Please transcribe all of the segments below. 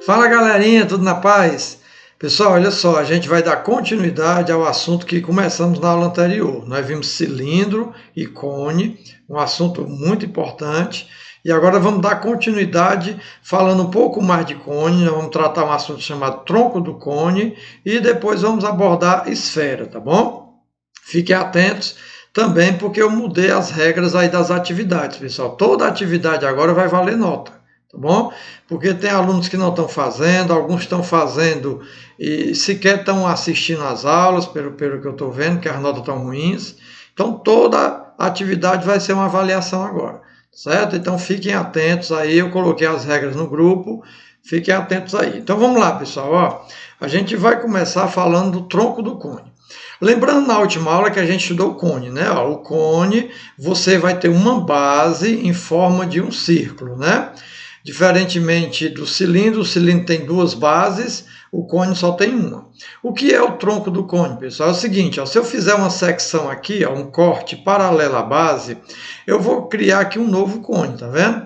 Fala galerinha, tudo na paz? Pessoal, olha só, a gente vai dar continuidade ao assunto que começamos na aula anterior. Nós vimos cilindro e cone, um assunto muito importante, e agora vamos dar continuidade falando um pouco mais de cone. Nós vamos tratar um assunto chamado tronco do cone e depois vamos abordar esfera, tá bom? Fiquem atentos também porque eu mudei as regras aí das atividades, pessoal. Toda atividade agora vai valer nota. Tá bom? Porque tem alunos que não estão fazendo, alguns estão fazendo e sequer estão assistindo às aulas, pelo que eu estou vendo, que as notas estão ruins. Então, toda atividade vai ser uma avaliação agora, certo? Então, fiquem atentos aí, eu coloquei as regras no grupo, fiquem atentos aí. Então, vamos lá, pessoal, ó. A gente vai começar falando do tronco do cone. Lembrando na última aula que a gente estudou o cone, né? Ó, o cone, você vai ter uma base em forma de um círculo, né? Diferentemente do cilindro, o cilindro tem duas bases, o cone só tem uma. O que é o tronco do cone, pessoal? É o seguinte, ó, se eu fizer uma secção aqui, ó, um corte paralelo à base, eu vou criar aqui um novo cone, tá vendo?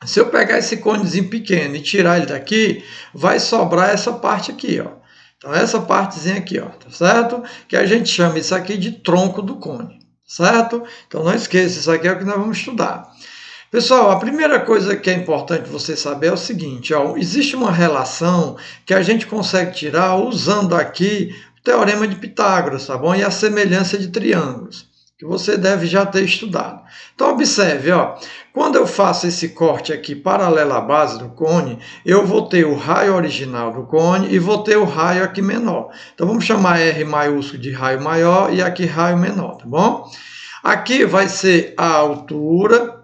Se eu pegar esse conezinho pequeno e tirar ele daqui, vai sobrar essa parte aqui, ó. Então, essa partezinha aqui, ó, tá certo? Que a gente chama isso aqui de tronco do cone, certo? Então, não esqueça, isso aqui é o que nós vamos estudar. Pessoal, a primeira coisa que é importante você saber é o seguinte, ó, existe uma relação que a gente consegue tirar usando aqui o Teorema de Pitágoras, tá bom? E a semelhança de triângulos, que você deve já ter estudado. Então, observe, ó, quando eu faço esse corte aqui paralelo à base do cone, eu vou ter o raio original do cone e vou ter o raio aqui menor. Então, vamos chamar R maiúsculo de raio maior e aqui raio menor, tá bom? Aqui vai ser a altura,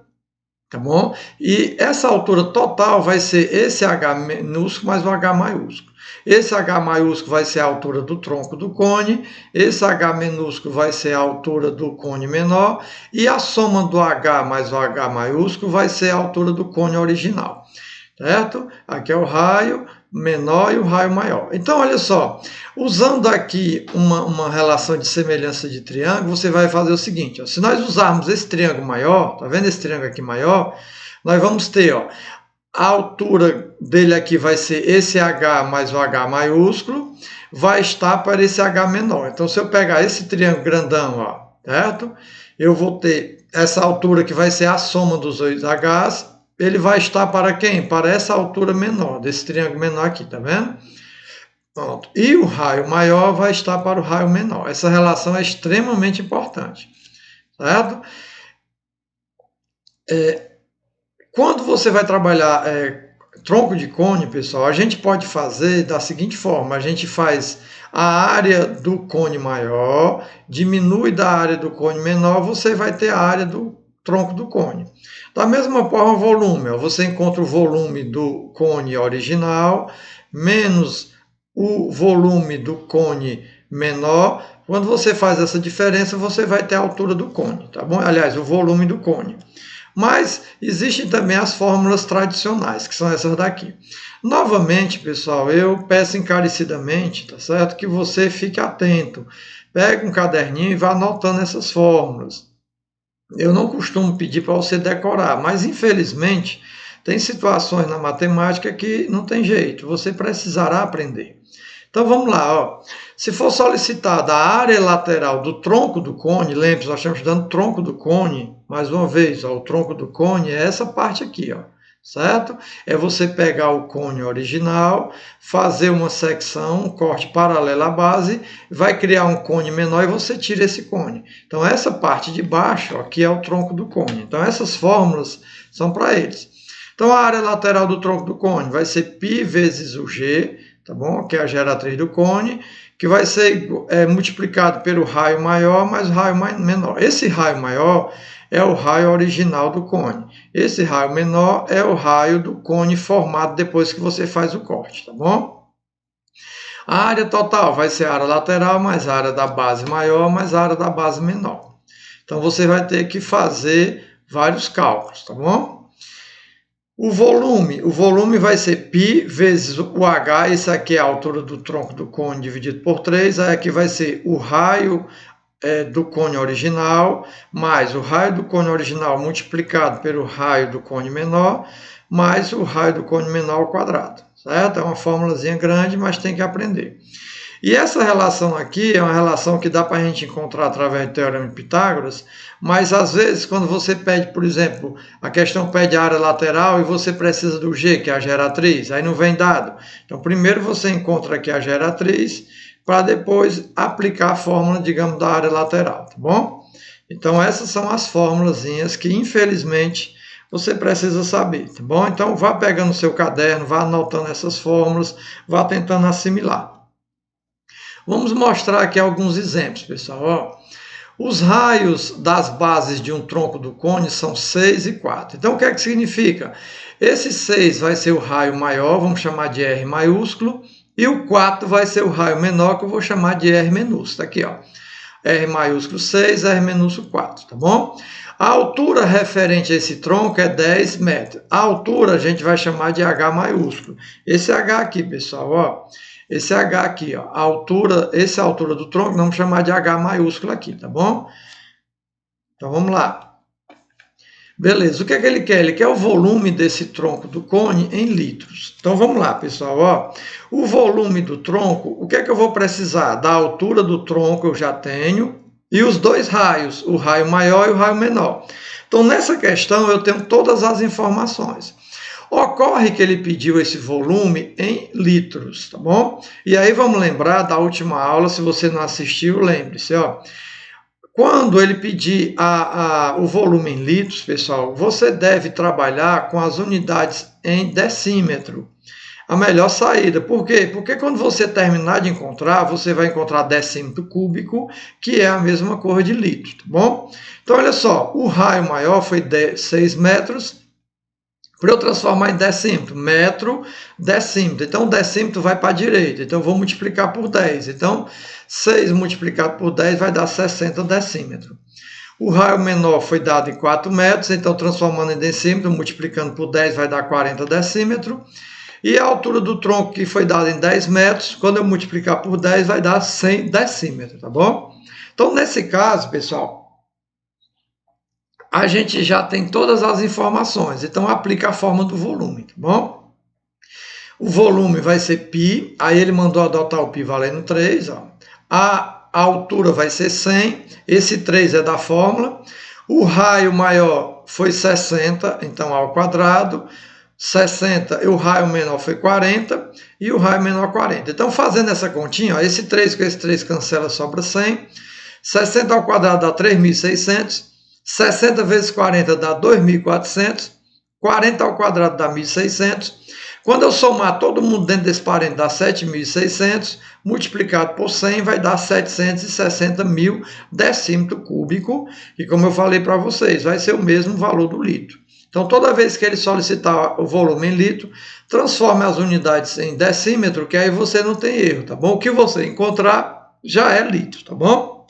tá bom? E essa altura total vai ser esse H minúsculo mais o H maiúsculo. Esse H maiúsculo vai ser a altura do tronco do cone, esse H minúsculo vai ser a altura do cone menor, e a soma do H mais o H maiúsculo vai ser a altura do cone original, certo? Aqui é o raio menor e o raio maior. Então, olha só, usando aqui uma relação de semelhança de triângulo, você vai fazer o seguinte, ó, se nós usarmos esse triângulo maior, tá vendo esse triângulo aqui maior? Nós vamos ter, ó, a altura dele aqui vai ser esse H mais o H maiúsculo, vai estar para esse H menor. Então, se eu pegar esse triângulo grandão, ó, certo? Eu vou ter essa altura que vai ser a soma dos dois H's, ele vai estar para quem? Para essa altura menor, desse triângulo menor aqui, tá vendo? Pronto. E o raio maior vai estar para o raio menor. Essa relação é extremamente importante, certo? Quando você vai trabalhar tronco de cone, pessoal, a gente pode fazer da seguinte forma, a gente faz a área do cone maior, diminui da área do cone menor, você vai ter a área do tronco do cone. Da mesma forma, o volume, ó, você encontra o volume do cone original menos o volume do cone menor. Quando você faz essa diferença, você vai ter a altura do cone, tá bom? Aliás, o volume do cone. Mas existem também as fórmulas tradicionais, que são essas daqui. Novamente, pessoal, eu peço encarecidamente, tá certo? Que você fique atento. Pegue um caderninho e vá anotando essas fórmulas. Eu não costumo pedir para você decorar, mas infelizmente tem situações na matemática que não tem jeito, você precisará aprender. Então vamos lá, ó. Se for solicitada a área lateral do tronco do cone, lembre-se, nós estamos estudando tronco do cone, mais uma vez, ó, o tronco do cone é essa parte aqui, ó, certo? É você pegar o cone original, fazer uma secção, um corte paralelo à base, vai criar um cone menor e você tira esse cone. Então, essa parte de baixo aqui é o tronco do cone. Então, essas fórmulas são para eles. Então, a área lateral do tronco do cone vai ser π vezes o G, tá bom? Que é a geratriz do cone, que vai ser multiplicado pelo raio maior mais o raio menor. Esse raio maior é o raio original do cone. Esse raio menor é o raio do cone formado depois que você faz o corte, tá bom? A área total vai ser a área lateral mais a área da base maior mais a área da base menor. Então, você vai ter que fazer vários cálculos, tá bom? O volume vai ser π vezes o H, esse aqui é a altura do tronco do cone dividido por 3, aí aqui vai ser o raio do cone original, mais o raio do cone original multiplicado pelo raio do cone menor, mais o raio do cône menor ao quadrado, certo? É uma formulazinha grande, mas tem que aprender. E essa relação aqui é uma relação que dá para a gente encontrar através do Teorema de Pitágoras, mas às vezes quando você pede, por exemplo, a questão pede a área lateral e você precisa do G, que é a geratriz, aí não vem dado. Então primeiro você encontra aqui a geratriz, para depois aplicar a fórmula, digamos, da área lateral, tá bom? Então essas são as formulazinhas que infelizmente você precisa saber, tá bom? Então vá pegando o seu caderno, vá anotando essas fórmulas, vá tentando assimilar. Vamos mostrar aqui alguns exemplos, pessoal. Ó, os raios das bases de um tronco do cône são 6 e 4. Então, o que é que significa? Esse 6 vai ser o raio maior, vamos chamar de R maiúsculo, e o 4 vai ser o raio menor, que eu vou chamar de R minúsculo. Está aqui, ó. R maiúsculo 6, R minúsculo 4, tá bom? A altura referente a esse tronco é 10 metros. A altura a gente vai chamar de H maiúsculo. Esse H aqui, pessoal, ó. Esse H aqui, ó, essa é a altura do tronco, vamos chamar de H maiúsculo aqui, tá bom? Então vamos lá. Beleza, o que é que ele quer? Ele quer o volume desse tronco do cône em litros. Então vamos lá, pessoal, ó. O volume do tronco, o que é que eu vou precisar? Da altura do tronco eu já tenho, e os dois raios, o raio maior e o raio menor. Então nessa questão eu tenho todas as informações. Ocorre que ele pediu esse volume em litros, tá bom? E aí vamos lembrar da última aula, se você não assistiu, lembre-se, ó. Quando ele pedir o volume em litros, pessoal, você deve trabalhar com as unidades em decímetro. A melhor saída. Por quê? Porque quando você terminar de encontrar, você vai encontrar decímetro cúbico, que é a mesma cor de litro, tá bom? Então, olha só, o raio maior foi 6 metros, para eu transformar em decímetro, metro, decímetro. Então, o decímetro vai para a direita. Então, eu vou multiplicar por 10. Então, 6 multiplicado por 10 vai dar 60 decímetros. O raio menor foi dado em 4 metros. Então, transformando em decímetro, multiplicando por 10 vai dar 40 decímetros. E a altura do tronco que foi dada em 10 metros, quando eu multiplicar por 10 vai dar 100 decímetros, tá bom? Então, nesse caso, pessoal, a gente já tem todas as informações, então aplica a forma do volume, tá bom? O volume vai ser π, aí ele mandou adotar o π valendo 3, ó. A altura vai ser 100, esse 3 é da fórmula, o raio maior foi 60, então ao quadrado, 60, e o raio menor foi 40, e o raio menor 40. Então fazendo essa continha, ó, esse 3 com esse 3 cancela, sobra 100, 60 ao quadrado dá 3.600, 60 vezes 40 dá 2.400, 40 ao quadrado dá 1.600. Quando eu somar todo mundo dentro desse parênteses dá 7.600, multiplicado por 100 vai dar 760 mil decímetro cúbico, e como eu falei para vocês, vai ser o mesmo valor do litro. Então, toda vez que ele solicitar o volume em litro, transforme as unidades em decímetro, que aí você não tem erro, tá bom? O que você encontrar já é litro, tá bom?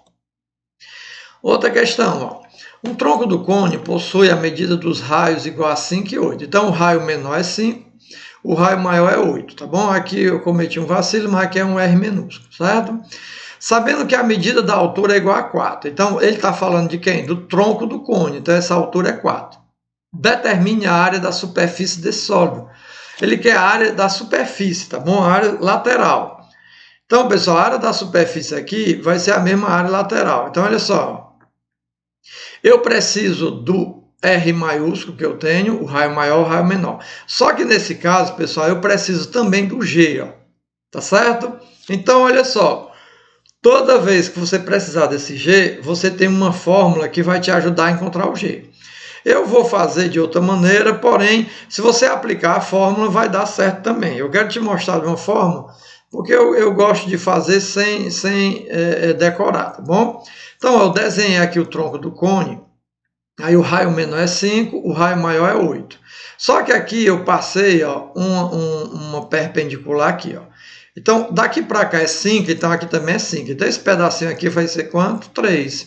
Outra questão, ó. Um tronco do cône possui a medida dos raios igual a 5 e 8. Então, o raio menor é 5, o raio maior é 8, tá bom? Aqui eu cometi um vacilo, mas aqui é um R minúsculo, certo? Sabendo que a medida da altura é igual a 4. Então, ele está falando de quem? Do tronco do cône. Então, essa altura é 4. Determine a área da superfície desse sólido. Ele quer a área da superfície, tá bom? A área lateral. Então, pessoal, a área da superfície aqui vai ser a mesma área lateral. Então, olha só. Eu preciso do R maiúsculo que eu tenho, o raio maior, o raio menor. Só que nesse caso, pessoal, eu preciso também do G, ó. Tá certo? Então, olha só. Toda vez que você precisar desse G, você tem uma fórmula que vai te ajudar a encontrar o G. Eu vou fazer de outra maneira, porém, se você aplicar a fórmula, vai dar certo também. Eu quero te mostrar de uma forma, porque eu gosto de fazer sem decorar, tá bom? Então, eu desenhei aqui o tronco do cône, aí o raio menor é 5, o raio maior é 8. Só que aqui eu passei, ó, uma perpendicular aqui, ó. Então, daqui para cá é 5, então aqui também é 5. Então, esse pedacinho aqui vai ser quanto? 3.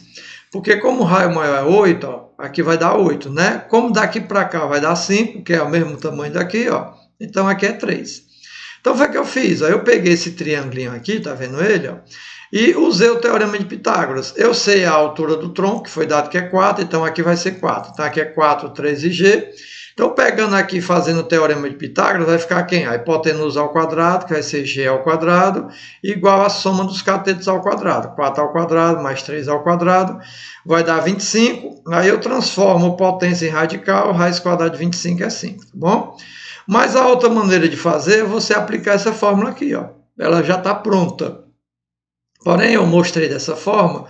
Porque como o raio maior é 8, ó, aqui vai dar 8, né? Como daqui para cá vai dar 5, que é o mesmo tamanho daqui, ó, então aqui é 3. Então, foi o que eu fiz, ó, eu peguei esse triangulinho aqui, tá vendo ele, ó? E usei o Teorema de Pitágoras. Eu sei a altura do tronco, que foi dado que é 4, então aqui vai ser 4. Então aqui é 4, 3 e G. Então, pegando aqui, fazendo o teorema de Pitágoras, vai ficar quem? A hipotenusa ao quadrado, que vai ser g ao quadrado, igual a soma dos catetos ao quadrado. 4 ao quadrado mais 3 ao quadrado vai dar 25. Aí eu transformo potência em radical, raiz quadrada de 25 é 5, tá bom? Mas a outra maneira de fazer é você aplicar essa fórmula aqui, ó. Ela já está pronta. Porém, eu mostrei dessa forma,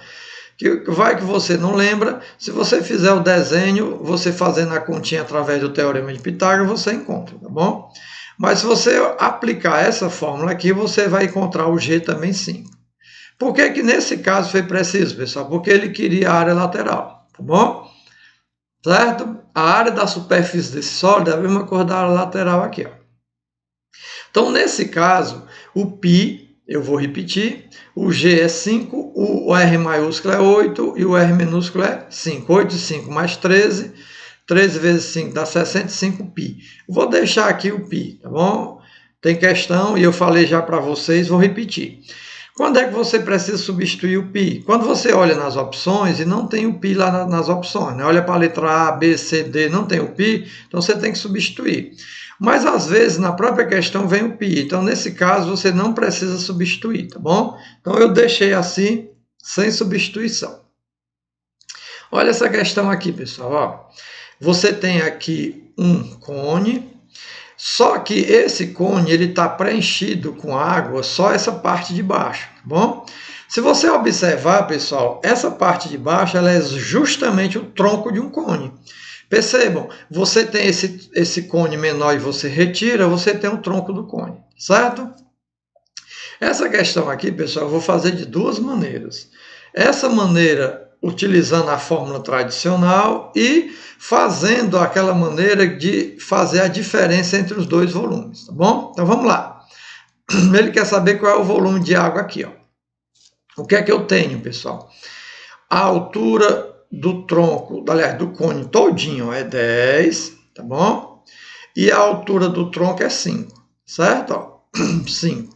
que vai que você não lembra, se você fizer o desenho, você fazendo a continha através do teorema de Pitágoras, você encontra, tá bom? Mas se você aplicar essa fórmula aqui, você vai encontrar o G também 5. Por que que nesse caso foi preciso, pessoal? Porque ele queria a área lateral, tá bom? Certo? A área da superfície desse sólido é a mesma cor da área lateral aqui, ó. Então, nesse caso, o π, eu vou repetir, o G é 5, o R maiúsculo é 8 e o R minúsculo é 5. 8 e 5 mais 13, 13 vezes 5 dá 65π. Vou deixar aqui o π, tá bom? Tem questão e eu falei já para vocês, vou repetir. Quando é que você precisa substituir o π? Quando você olha nas opções e não tem o π lá nas opções, né? Olha para a letra A, B, C, D, não tem o π, então você tem que substituir. Mas, às vezes, na própria questão vem o π. Então, nesse caso, você não precisa substituir, tá bom? Então, eu deixei assim, sem substituição. Olha essa questão aqui, pessoal. Ó. Você tem aqui um cone, só que esse cone ele está preenchido com água, só essa parte de baixo, tá bom? Se você observar, pessoal, essa parte de baixo ela é justamente o tronco de um cone. Percebam, você tem esse cone menor e você retira, você tem o tronco do cone, certo? Essa questão aqui, pessoal, eu vou fazer de duas maneiras. Essa maneira, utilizando a fórmula tradicional e fazendo aquela maneira de fazer a diferença entre os dois volumes, tá bom? Então, vamos lá. Ele quer saber qual é o volume de água aqui, ó. O que é que eu tenho, pessoal? A altura do tronco, aliás, do cone todinho é 10, tá bom? E a altura do tronco é 5, certo? Ó, 5.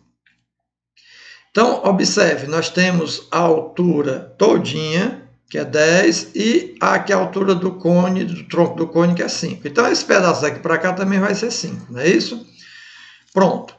Então, observe, nós temos a altura todinha, que é 10, e aqui a altura do cone, do tronco do cone, que é 5. Então, esse pedaço daqui para cá também vai ser 5, não é isso? Pronto.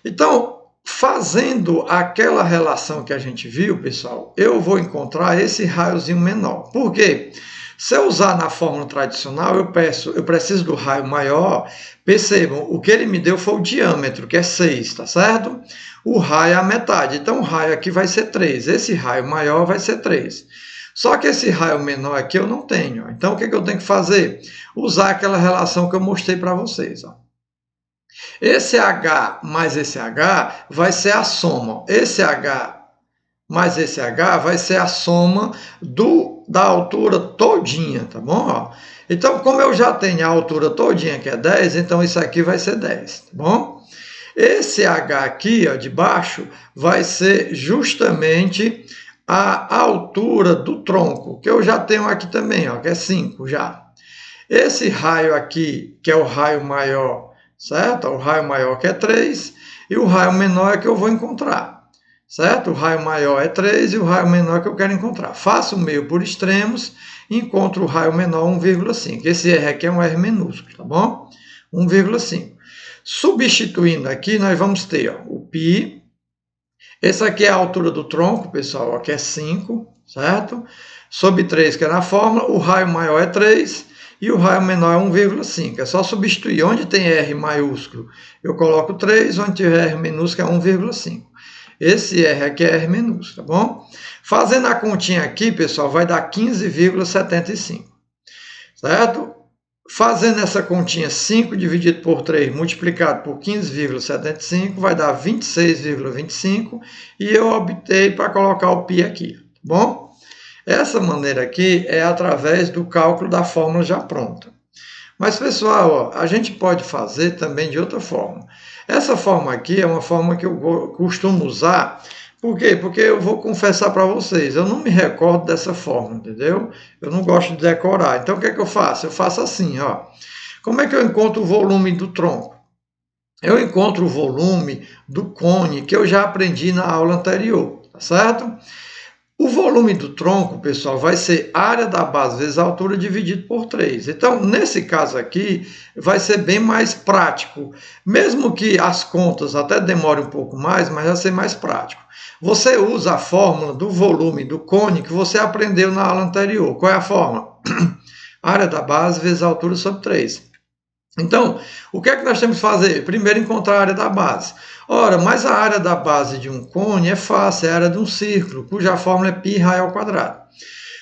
Então, fazendo aquela relação que a gente viu, pessoal, eu vou encontrar esse raiozinho menor. Por quê? Se eu usar na fórmula tradicional, eu preciso do raio maior. Percebam, o que ele me deu foi o diâmetro, que é 6, tá certo? O raio é a metade, então o raio aqui vai ser 3. Esse raio maior vai ser 3. Só que esse raio menor aqui eu não tenho. Então, o que eu tenho que fazer? Usar aquela relação que eu mostrei para vocês, ó. Esse H mais esse H vai ser a soma. Esse H mais esse H vai ser a soma da altura todinha, tá bom? Ó. Então, como eu já tenho a altura todinha, que é 10, então isso aqui vai ser 10, tá bom? Esse H aqui, ó, de baixo, vai ser justamente a altura do tronco, que eu já tenho aqui também, ó, que é 5 já. Esse raio aqui, que é o raio maior, certo? O raio maior que é 3 e o raio menor é que eu vou encontrar, certo? O raio maior é 3 e o raio menor é que eu quero encontrar. Faço o meio por extremos e encontro o raio menor 1,5. Esse R aqui é um R minúsculo, tá bom? 1,5. Substituindo aqui, nós vamos ter ó, o π. Esse aqui é a altura do tronco, pessoal, ó, que é 5, certo? Sobre 3, que é na fórmula, o raio maior é 3 e o raio menor é 1,5. É só substituir. Onde tem R maiúsculo, eu coloco 3, onde tiver R minúsculo é 1,5. Esse R aqui é R minúsculo, tá bom? Fazendo a continha aqui, pessoal, vai dar 15,75, certo? Fazendo essa continha, 5 dividido por 3 multiplicado por 15,75 vai dar 26,25 e eu optei para colocar o π aqui, tá bom? Essa maneira aqui é através do cálculo da fórmula já pronta. Mas, pessoal, ó, a gente pode fazer também de outra forma. Essa forma aqui é uma forma que eu costumo usar. Por quê? Porque eu vou confessar para vocês, eu não me recordo dessa forma, entendeu? Eu não gosto de decorar. Então, o que é que eu faço? Eu faço assim, ó. Como é que eu encontro o volume do tronco? Eu encontro o volume do cone que eu já aprendi na aula anterior, tá certo? O volume do tronco, pessoal, vai ser a área da base vezes a altura dividido por 3. Então, nesse caso aqui, vai ser bem mais prático. Mesmo que as contas até demorem um pouco mais, mas vai ser mais prático. Você usa a fórmula do volume do cone que você aprendeu na aula anterior. Qual é a fórmula? Área da base vezes a altura sobre 3. Então, o que é que nós temos que fazer? Primeiro, encontrar a área da base. Ora, mas a área da base de um cone é fácil, é a área de um círculo, cuja fórmula é πr².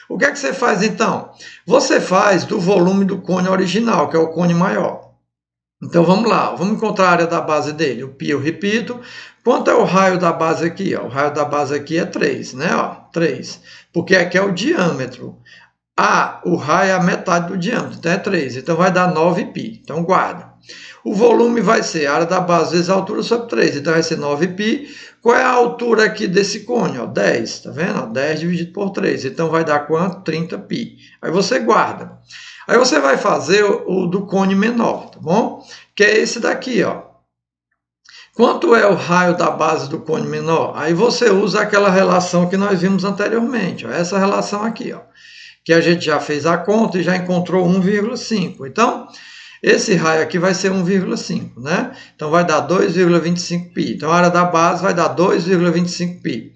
O que é que você faz então? Você faz do volume do cone original, que é o cone maior. Então vamos lá, vamos encontrar a área da base dele. O π eu repito. Quanto é o raio da base aqui? O raio da base aqui é 3, né? 3. Porque aqui é o diâmetro. O raio é a metade do diâmetro, então é 3. Então vai dar 9π. Então guarda. O volume vai ser a área da base vezes a altura sobre 3. Então vai ser 9π. Qual é a altura aqui desse cone? 10. Tá vendo? 10 dividido por 3. Então vai dar quanto? 30π. Aí você guarda. Aí você vai fazer o do cone menor, tá bom? Que é esse daqui, ó. Quanto é o raio da base do cone menor? Aí você usa aquela relação que nós vimos anteriormente, ó, essa relação aqui, ó, que a gente já fez a conta e já encontrou 1,5. Então, esse raio aqui vai ser 1,5, né? Então, vai dar 2,25π. Então, a área da base vai dar 2,25π.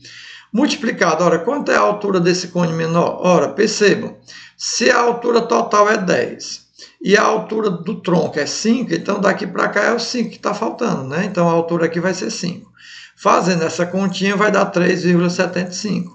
Multiplicado, ora, quanto é a altura desse cone menor? Ora, percebam, se a altura total é 10 e a altura do tronco é 5, então daqui para cá é o 5 que está faltando, né? Então a altura aqui vai ser 5. Fazendo essa continha vai dar 3,75.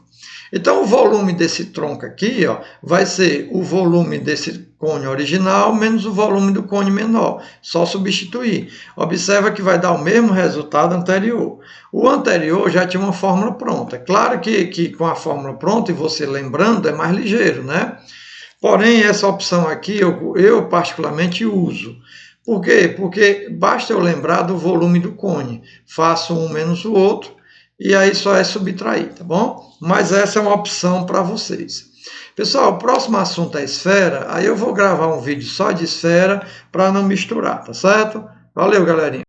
Então o volume desse tronco aqui, ó, vai ser o volume desse cone original menos o volume do cone menor. Só substituir. Observa que vai dar o mesmo resultado anterior. O anterior já tinha uma fórmula pronta. Claro que com a fórmula pronta e você lembrando é mais ligeiro, né? Porém, essa opção aqui eu particularmente uso. Por quê? Porque basta eu lembrar do volume do cone. Faço um menos o outro e aí só é subtrair, tá bom? Mas essa é uma opção para vocês. Pessoal, o próximo assunto é esfera. Aí eu vou gravar um vídeo só de esfera para não misturar, tá certo? Valeu, galerinha!